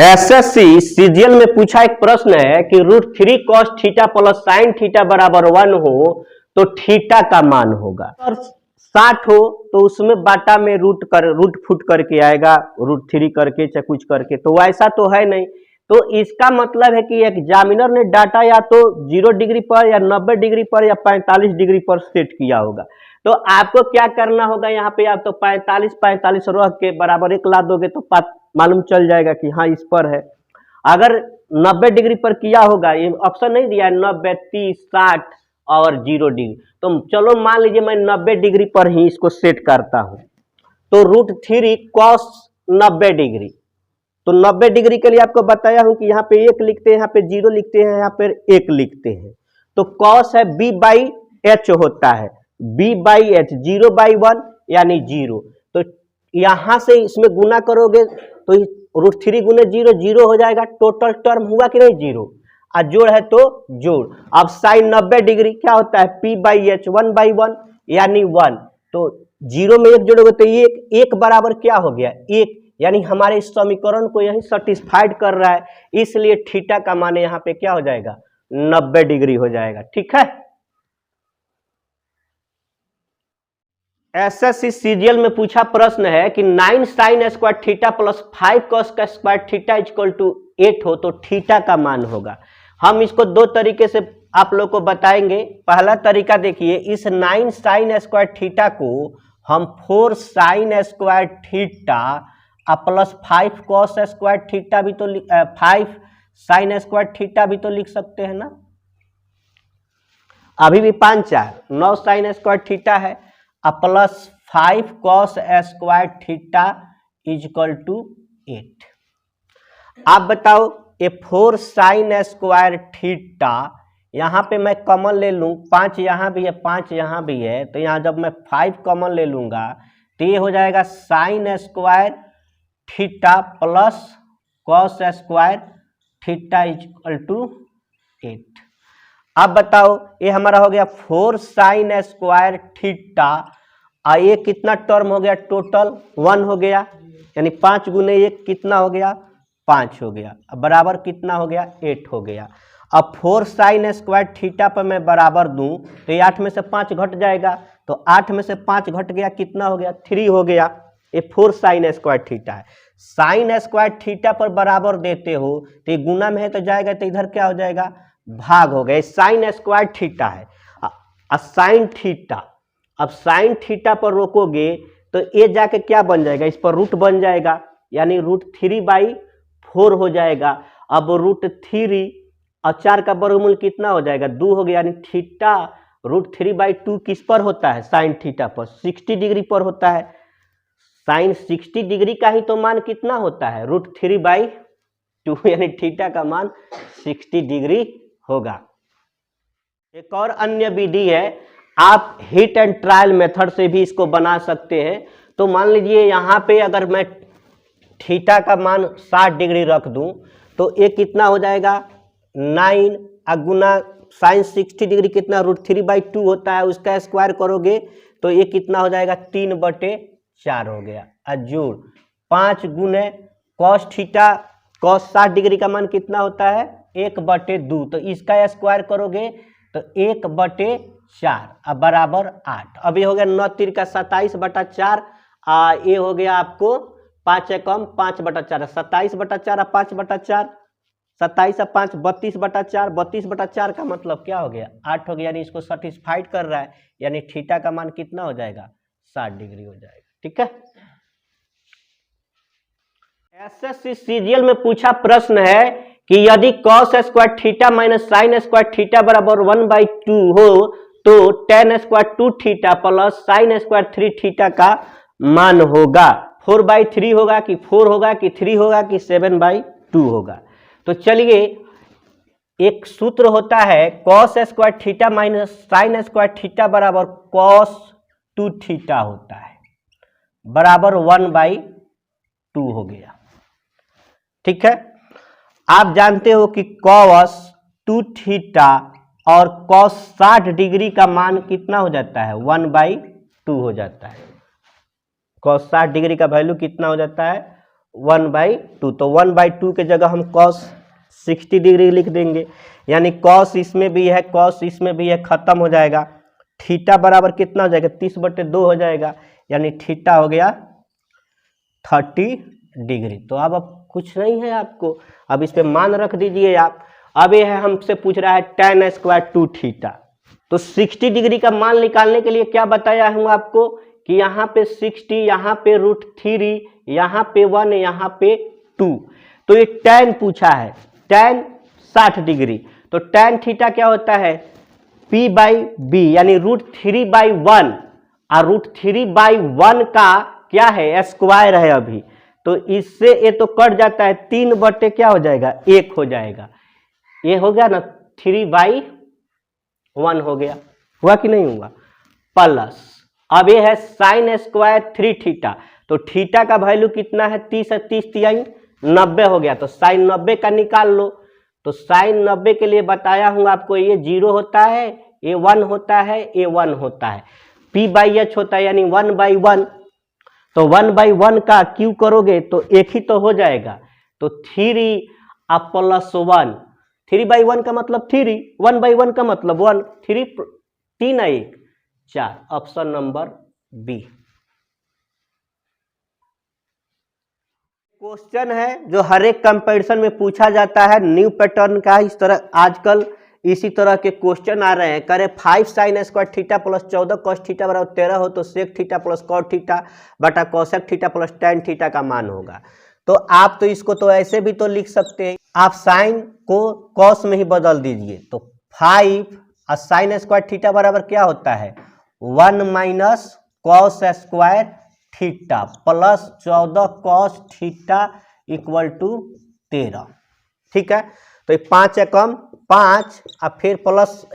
SSC CGL में पूछा एक प्रश्न है कि √3 cos theta plus sine theta बराबर 1 हो तो थीटा का मान होगा। और 60 हो तो उसमें बाटा में रूट फुट करके आएगा, √3 करके चाहे कुछ करके, तो वैसा तो है नहीं। तो इसका मतलब है कि एग्जामिनर ने डाटा या तो 0 डिग्री पर या 90 डिग्री पर या 45 डिग्री पर सेट किया होगा। तो आपको क्या करना होगा, यहाँ पे आप तो 45 रख के बराबर 1 ला दोगे तो मालूम चल जाएगा कि हाँ इस पर है। अगर 90 डिग्री पर किया होगा, ये ऑप्शन नहीं दिया है 90, 30, 60 और 0 डिग्री, तो चलो मान लीजिए मैं 90 डिग्री पर ही इसको सेट करता हूं, तो √3 cos 90 डिग्री। तो 90 डिग्री के लिए आपको बताया हूं कि यहाँ पे 1 लिखते हैं, यहाँ पे 0 लिखते हैं, यहाँ पे 1 लिखते हैं। तो cos है b/h होता है, b/h 0/1 यानी 0। तो यहां से इसमें गुना करोगे तो √3 गुने 0 0 हो जाएगा। टोटल टर्म हुआ कि नहीं 0, और जोड़ है तो जोड़। अब साइन 90 डिग्री क्या होता है p/h 1/1 यानी 1। तो 0 में 1 जोड़ोगे तो 1 बराबर क्या हो गया 1, यानी हमारे इस समीकरण को यही सेटिस्फाइड कर रहा है, इसलिए थीटा का मान यहाँ पे क्या हो जाएगा 90 डिग्री हो जाएगा। ठीक है। एसएससी सीजीएल में पूछा प्रश्न है कि 9 sin square theta plus 5 cos का स्क्वायर थीटा इक्वल टू 8 हो तो थीटा का मान होगा। हम इसको दो तरीके से आप लोग को बताएंगे। पहला तरीका देखिए, इस 9 sin स्क्वायर थीटा को हम 4 sin square theta plus 5 cos square theta भी तो 5 sin स्क्वायर थीटा भी तो लिख सकते हैं ना। अभी भी 5 4 9 sin स्क्वायर थीटा है plus 5 cos square theta equal to 8। आप बताओ ये 4 sin स्क्वायर थीटा, यहां पे मैं कॉमन ले लूं, 5 यहां भी है 5 यहां भी है, तो यहां जब मैं 5 कॉमन ले लूंगा तो ये हो जाएगा sin square theta plus cos square theta equal to 8। अब बताओ ये हमारा हो गया 4 sin स्क्वायर थीटा, ये कितना टर्म हो गया टोटल 1 हो गया, यानी 5 गुने 1 कितना हो गया 5 हो गया, अब बराबर कितना हो गया 8 हो गया। अब 4 sin स्क्वायर थीटा पर मैं बराबर दूं तो ये 8 में से 5 घट जाएगा, तो 8 में से 5 घट गया कितना हो गया 3 हो गया। ये 4 sin स्क्वायर थीटा है। साइन स्क्वायर थीटा पर बराबर देते हो तो ये गुना में है तो जाएगा, तो इधर क्या हो जाएगा भाग हो गया। साइन स्क्वायर थीटा है साइन थीटा, अब साइन थीटा पर रोकोगे तो ये जाके क्या बन जाएगा, इस पर रूट बन जाएगा, यानी √3/4 हो जाएगा। अब √3 और 4 का वर्गमूल कितना हो जाएगा 2 हो गया, यानी थीटा √3/2 किस पर होता है साइन थीटा पर 60 डिग्री पर होता है। साइन 60 डिग्री का ही तो मान कितना होता है √3/2, यानी थीटा का मान 60 डिग्री होगा। एक और अन्य विधि है, आप हिट एंड ट्रायल मेथड से भी इसको बना सकते हैं। तो मान लीजिए यहाँ पे अगर मैं थीटा का मान 60 डिग्री रख दूं तो ये कितना हो जाएगा 9 गुना साइन 60 डिग्री कितना √3/2 होता है, उसका स्क्वायर करोगे तो ये कितना हो जाएगा 3/4 हो गया। जोड़ 5 गुने cos थीटा, cos 60 डिग्री का मान कितना होता है 1/2, तो इसका स्क्वायर करोगे तो 1/4 अब बराबर 8। अब ये हो गया 9 3 का 27/4, ये हो गया आपको 5 कम 5/4, 27/4 5/4, 27 और 5 32/4, 32/4 का मतलब क्या हो गया 8 हो गया, यानी इसको सेटिस्फाइड कर रहा है, यानी थीटा का मान कितना हो जाएगा 60 डिग्री हो जाएगा। ठीक है। एसएससी सीजीएल में पूछा प्रश्न है कि यदि cos square theta minus sign square theta बराबर 1/2 हो तो tan square 2 theta plus sine square 3 theta का मान होगा 4/3 होगा कि 4 होगा कि 3 होगा कि 7/2 होगा। तो चलिए एक सूत्र होता है cos square theta minus sign square theta बराबर cos 2 थीटा होता है, बराबर 1/2 हो गया। ठीक है। आप जानते हो कि cos 2 थीटा और cos 60 डिग्री का मान कितना हो जाता है 1/2 हो जाता है। cos 60 डिग्री का वैल्यू कितना हो जाता है 1/2, तो 1/2 के जगह हम cos 60 डिग्री लिख देंगे, यानी cos इसमें भी है cos इसमें भी है, खत्म हो जाएगा। थीटा बराबर कितना हो जाएगा, 30/2 हो जाएगा, यानी थीटा हो गया 30 डिग्री। तो अब कुछ नहीं है आपको, अब इस पे मान रख दीजिए आप। अब ये है हमसे पूछ रहा है tan स्क्वायर 2 थीटा, तो 60 डिग्री का मान निकालने के लिए क्या बताया हूँ आपको कि यहाँ पे 60, यहाँ पे √3, यहाँ पे 1, यहाँ पे 2। तो ये tan पूछा है, tan 60 डिग्री, तो tan थीटा क्या होता है P/B, यानी √3/1, और √3/1 का क्या है स्क्वायर है अभी, तो इससे ये तो कट जाता है, 3 क्या हो जाएगा 1 हो जाएगा, ये हो गया ना 3/1 हो गया, हुआ कि नहीं हुआ, प्लस अब ये है साइन स्क्वायर 3 थीटा, तो थीटा का वैल्यू कितना है 30 है, 30 90 हो गया, तो साइन 90 का निकाल लो। तो साइन 90 के लिए बताया हूँ आपको, ये 0 होता है, ये 1 होता है, ये 1 होता है, P/H होता है, यानी 1/1, तो 1/1 का क्यू करोगे तो एक ही तो हो जाएगा, तो 3 + 1, 3/1 का मतलब 3, 1/1 का मतलब 1, 3 1 4, ऑप्शन नंबर बी। क्वेश्चन है जो हर एक कंपैरिजन में पूछा जाता है, न्यू पैटर्न का, इस तरह आजकल इसी तरह के क्वेश्चन आ रहे हैं। करे 5 sin square theta + 14 cos theta बराबर 13 हो तो sec थीटा + cot थीटा बटा cosec थीटा + tan थीटा का मान होगा। तो आप तो इसको तो ऐसे भी तो लिख सकते हैं, आप साइन को cos में ही बदल दीजिए, तो 5 sin स्क्वायर थीटा बराबर क्या होता है 1 - cos square theta + 14 cos theta = 13। ठीक है, तो 5 एकम 5 और फिर प्लस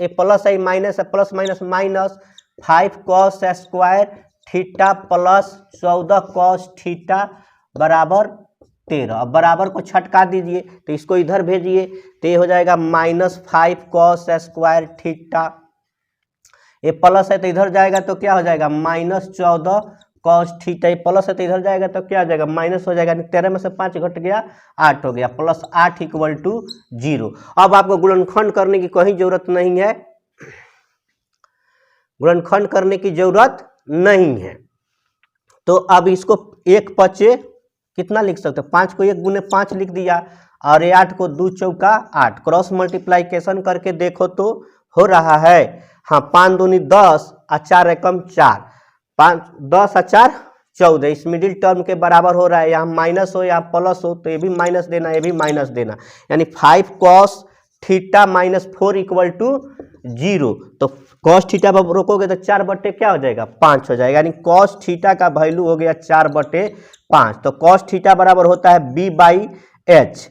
है माइनस है, plus minus minus 5 cos square theta + 14 cos theta बराबर 13। अब बराबर को छटका दीजिए, तो इसको इधर भेजिए, तो ये हो जाएगा -5 cos स्क्वायर थीटा, ये प्लस है तो इधर जाएगा तो क्या हो जाएगा -14 cos थीटा, ये प्लस है तो इधर जाएगा तो क्या हो जाएगा माइनस हो जाएगा, 13 में से 5 घट गया 8 हो गया, +8 = 0। अब आपको गुणनखंड करने की कोई जरूरत नहीं है, गुणनखंड करने की जरूरत नहीं है। तो अब इसको 1 × 5 कितना लिख सकते हैं, 5 को 1 × 5 लिख दिया, और ये 8 को 2 चौका 8, क्रॉस मल्टीप्लाइकेशन करके देखो तो हो रहा है, हाँ 5 दूनी 10 और 4 एकम 4, 5 10 और 4 14, इस मिडिल टर्म के बराबर हो रहा है, यहाँ माइनस हो या प्लस हो तो ये भी माइनस देना, ये भी माइनस देना, यानी 5 cos थीटा -4 = 0। तो cos थीटा पर रोकोगे तो 4 क्या हो जाएगा 5 हो जाएगा, यानी cos थीटा का वैल्यू हो गया 4/5। तो cos थीटा बराबर होता है B/H।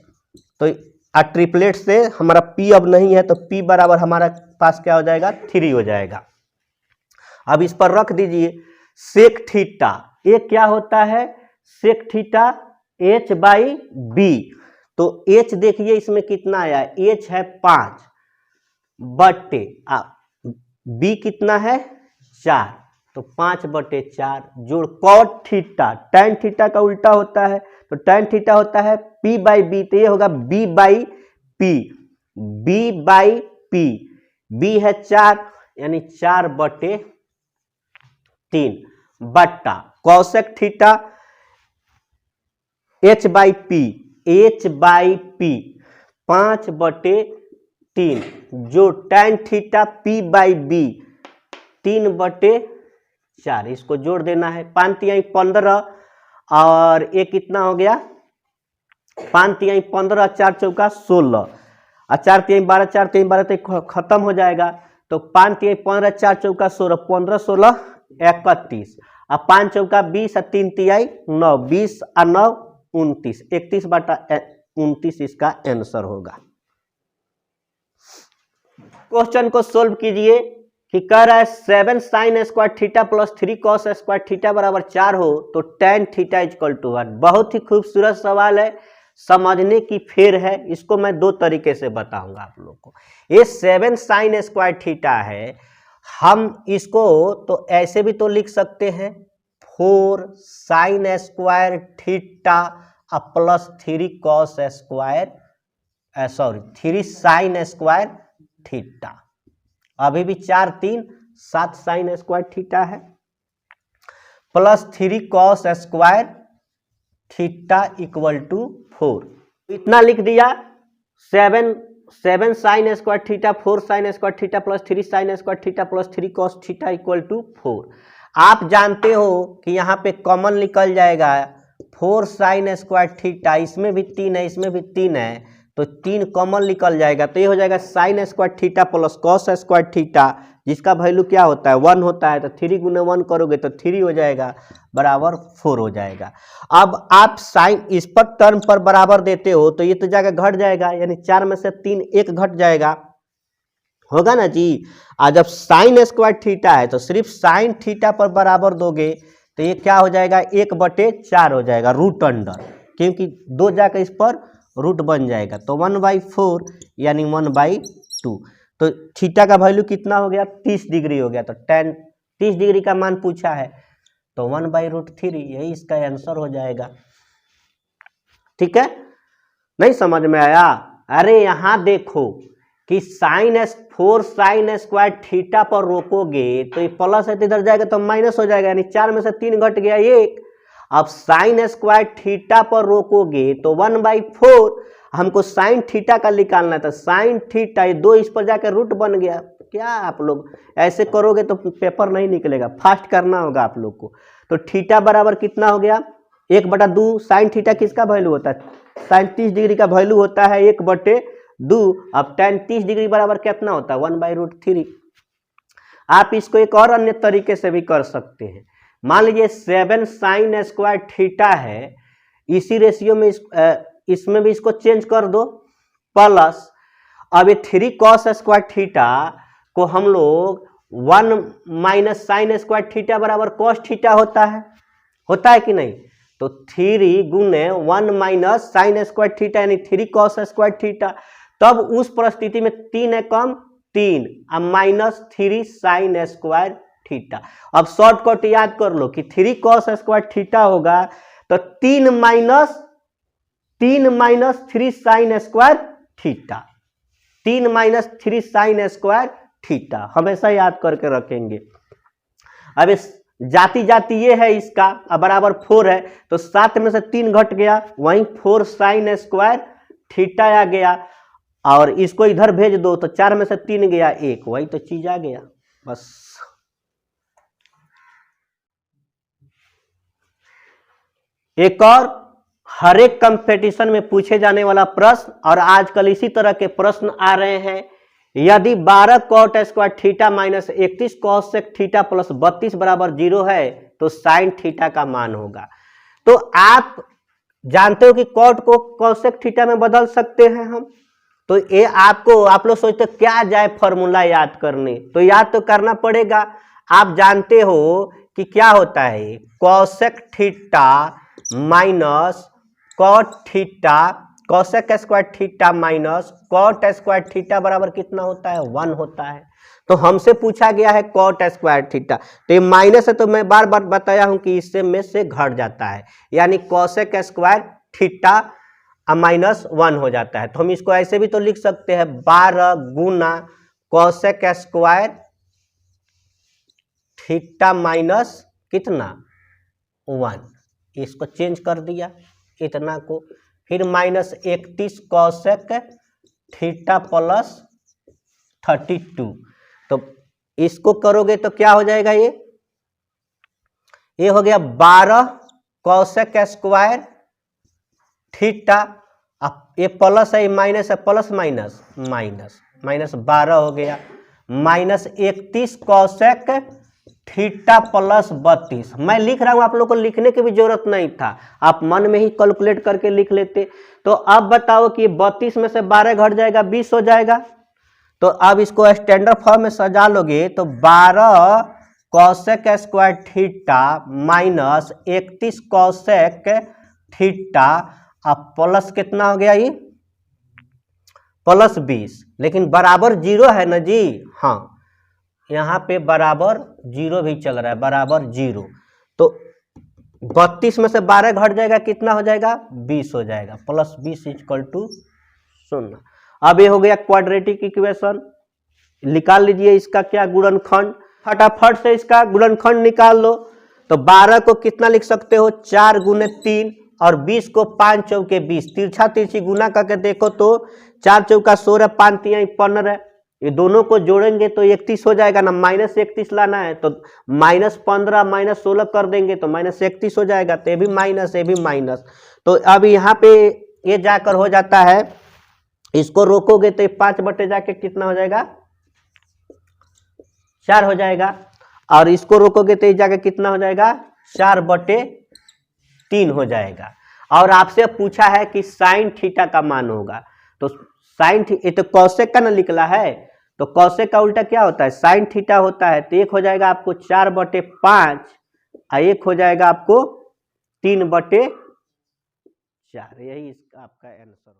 तो ट्रिपलेट से हमारा P अब नहीं है, तो P बराबर हमारा पास क्या हो जाएगा 3 हो जाएगा। अब इस पर रख दीजिए सेक थीटा, ये क्या होता है सेक थीटा H/B, तो H देखिए इसमें कितना आया, H है 5 बटे B कितना है 4, तो 5/4 जोड़ cot थीटा, tan थीटा का उल्टा होता है, तो tan थीटा होता है P/B, तो ये होगा B/P, B/P, B है 4 यानी 4/3 बट्टा cosec थीटा H/P, H/P 5/3 जो tan थीटा P/B 3/4, इसको जोड़ देना है, 5 × 15 और ये कितना हो गया 5 × 15, 4 चौका 16, और 4 × 12, 4 × 12 तो खत्म हो जाएगा, तो 5 × 15, 4 चौका 16, 15 16 31, और 5 चौका 20 और 3 तिहाई 9, 20 और 9 29, 31/29 इसका आंसर होगा। क्वेश्चन को सोल्व कीजिए कि कह रहा है 7 sin square theta + 3 cos square theta बराबर 4 हो तो tan थीटा = 1। बहुत ही खूबसूरत सवाल है, समझने की फेर है, इसको मैं 2 तरीके से बताऊंगा आप लोग को। ये 7 sin स्क्वायर थीटा है, हम इसको तो ऐसे भी तो लिख सकते हैं 4 sin स्क्वायर थीटा अब plus 3 cos square 3 sine square theta. अभी भी 4 3 7 साइन स्क्वायर थीटा है, plus 3 cos square theta equal to 4। इतना लिख दिया। 7 sine square theta, 4 sine square theta plus 3 sine square theta plus 3 cos theta equal to 4। आप जानते हो कि यहाँ पे कॉमन निकल जाएगा 4 साइन स्क्वायर थीटा, इसमें भी 3 है इसमें भी 3 है, तो 3 कॉमन निकल जाएगा, तो ये हो जाएगा sign square theta plus cos square theta, जिसका वैल्यू क्या होता है 1 होता है, तो 3 गुने 1 करोगे तो 3 हो जाएगा, बराबर 4 हो जाएगा। अब आप साइन इस पर टर्म पर बराबर देते हो तो ये तो जगह घट जाएगा, यानी 4 में से 3 1 घट जाएगा, होगा ना जी। आज जब साइन स्क्वायर थीटा है तो सिर्फ साइन थीटा पर बराबर दोगे तो ये क्या हो जाएगा 1/4 हो जाएगा रूट अंडर, क्योंकि 2 जाकर इस पर रूट बन जाएगा, तो 1/4 यानी 1/2। तो थीटा का वैल्यू कितना हो गया 30 डिग्री हो गया, तो 30 डिग्री का मान पूछा है तो 1/√3 यही इसका आंसर हो जाएगा। ठीक है, नहीं समझ में आया? अरे यहाँ देखो कि फोर साइन स्क्वायर थीटा पर रोकोगे तो ये प्लस है तो इधर जाएगा तो माइनस हो जाएगा, यानी 4 में से 3 घट गया 1। अब साइन स्क्वायर थीटा पर रोकोगे तो 1/4, हमको साइन थीटा का निकालना है, तो साइन थीटा ये 2 इस पर जाकर रूट बन गया। क्या आप लोग ऐसे करोगे तो पेपर नहीं निकलेगा, फास्ट करना होगा आप लोग को। तो थीटा बराबर कितना हो गया 1/2। साइन थीटा किसका वैल्यू होता है, साइन 30 डिग्री का वैल्यू होता है 1/2। अब tan 30 डिग्री बराबर कितना होता है 1/√3। आप इसको एक और अन्य तरीके से भी कर सकते हैं। मान लीजिए 7 साइन स्क्वायर थीटा है, इसी रेशियो में इसमें भी इसको चेंज कर दो प्लस, अब ये 3 कॉस स्क्वायर थीटा को हम लोग 1 माइनस साइन स्क्वायर थीटा बराबर कॉस थीटा होता है कि नहीं, तो 3 गुने 1 माइनस साइन स्क्वायर थीटा यानी 3 कॉस स्क्वायर थीटा। तब उस परिस्थिति में 3 है कम 3, अब माइनस 3 साइन स्क्वायर थीटा। अब शॉर्टकट याद कर लो कि 3 कॉस स्क्वायर थीटा होगा तो 3 minus 3 sine square theta, 3 minus 3 sine square theta, हमेशा याद करके रखेंगे। अब इस जाति ये है इसका, अब बराबर 4 है तो 7 में से 3 घट गया, वहीं 4 साइन स्क्वायर थीटा आ गया, और इसको इधर भेज दो तो 4 में से 3 गया 1, वही तो चीज आ गया बस। एक और हर एक कंपटीशन में पूछे जाने वाला प्रश्न, और आजकल इसी तरह के प्रश्न आ रहे हैं, यदि 12 cot square theta minus 31 cosec theta plus 32 बराबर 0 है तो साइन थीटा का मान होगा। तो आप जानते हो कि कॉट को कॉसेक थीटा में बदल सकते हैं हम, तो ये आप लोग सोचते क्या जाए फॉर्मूला याद करने, तो याद तो करना पड़ेगा। आप जानते हो कि क्या होता है cosec theta minus cot theta, cosec square theta minus cot square theta बराबर कितना होता है 1 होता है। तो हमसे पूछा गया है कॉट स्क्वायर थीटा, तो ये माइनस है तो मैं बार बार बताया हूं कि इससे में से घट जाता है, यानी कॉसेक स्क्वायर थीटा -1 हो जाता है। तो हम इसको ऐसे भी तो लिख सकते हैं 12 गुना कॉसेक स्क्वायर थीटा माइनस कितना 1, इसको चेंज कर दिया इतना को, फिर माइनस 31 कॉसेक थीटा प्लस 32, तो इसको करोगे तो क्या हो जाएगा, ये हो गया 12 कॉसेक स्क्वायर थीटा, अब ये प्लस है माइनस है, प्लस माइनस माइनस माइनस 12 हो गया, माइनस 31 कॉसेक थीटा प्लस 32। मैं लिख रहा हूं, आप लोग को लिखने की भी जरूरत नहीं था, आप मन में ही कैलकुलेट करके लिख लेते। तो अब बताओ कि 32 में से 12 घट जाएगा 20 हो जाएगा, तो अब इसको स्टैंडर्ड फॉर्म में सजा लोगे तो 12 cosec square theta minus 31 cosec theta, अब प्लस कितना हो गया, ये प्लस 20, लेकिन बराबर 0 है ना जी, हाँ यहाँ पे बराबर 0 भी चल रहा है, बराबर 0, तो 32 में से 12 घट जाएगा, कितना हो जाएगा 20 हो जाएगा, प्लस 20 इक्वल टू 0। अब ये हो गया क्वाड्रेटिक इक्वेशन। निकाल लीजिए इसका क्या गुणनखंड, फटाफट से इसका गुणनखंड निकाल लो। तो 12 को कितना लिख सकते हो 4 गुने 3 और 20 को 5 चौके 20, तिरछा तिरछी गुना करके देखो तो 4 चौका 16, 5 तिया 15, ये दोनों को जोड़ेंगे तो 31 हो जाएगा ना, -31 लाना है तो -15 -16 कर देंगे तो -31 हो जाएगा, तो ये भी माइनस, ये भी माइनस। तो अब यहाँ पे ये जाकर हो जाता है, इसको रोकोगे तो 5 बटे जाके कितना हो जाएगा 4 हो जाएगा, और इसको रोकोगे तो ये जाके कितना हो जाएगा 4 बटे 3 हो जाएगा। और आपसे पूछा है कि साइन थीटा का मान होगा, तो साइन ये तो कॉसेक का ना निकला है, तो कॉसेक का उल्टा क्या होता है साइन थीटा होता है। तो एक हो जाएगा आपको 4 बटे 5 और एक हो जाएगा आपको 3 बटे 4, यही इसका आपका आंसर।